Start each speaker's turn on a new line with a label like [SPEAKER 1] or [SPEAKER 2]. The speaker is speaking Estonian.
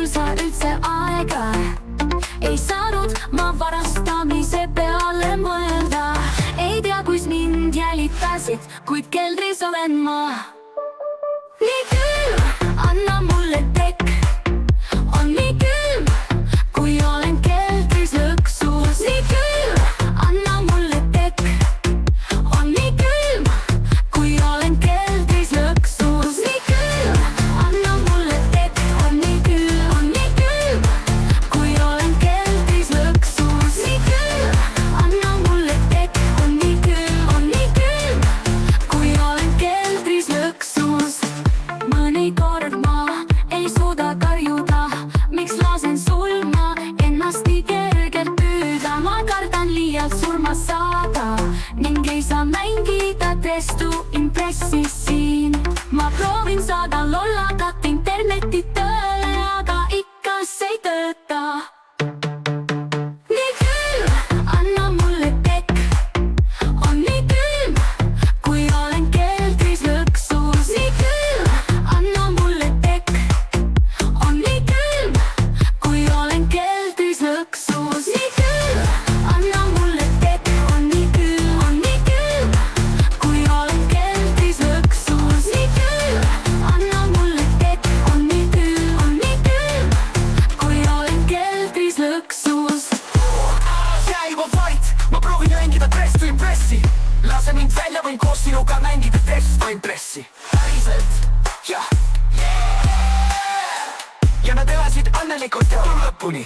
[SPEAKER 1] mul sa üldse aega ei saanud ma varastamise peale mõelda. Ei tea, kus mind jälitasid, kuid keldris olen ma. Nii külm, anna mulle tekk. On nii külm, kui olen keldris lõksus. Nii külm, anna mulle tekk. On nii külm, kui olen keldris lõksus. Nii külm, anna mulle tekk. On nii külm, kui olen keldris lõksus. Nii külm, anna mulle tekk. On nii külm, kui olen keldris lõksus. Mõnikord ma ei suuda karjuda, miks lasen sul ma ennast nii kergelt püüda. Ma kardan liialt surma saada ning ei saa mängida Destu impressi siin. Ma proovin saada lollakat interneti tööle, aga ikka see ei tööta. Nii külm, anna mulle tekk. On nii külm, kui olen keldris lõksus. Nii külm, anna mulle tekk. On nii külm, kui olen keldris lõksus. Nii külm, anna mulle tekk. On nii külm, kui olen keldris lõksus. Nii külm, anna mulle tekk. On nii külm, kui olen keldris lõksus.
[SPEAKER 2] Jää juba vait, ma proovin mängida Destu impressi. Lase mind välja, võin koos sinuga mängida Destu impressi. Päriselt, jah. Ja nad elasid õnnelikult lõpuni.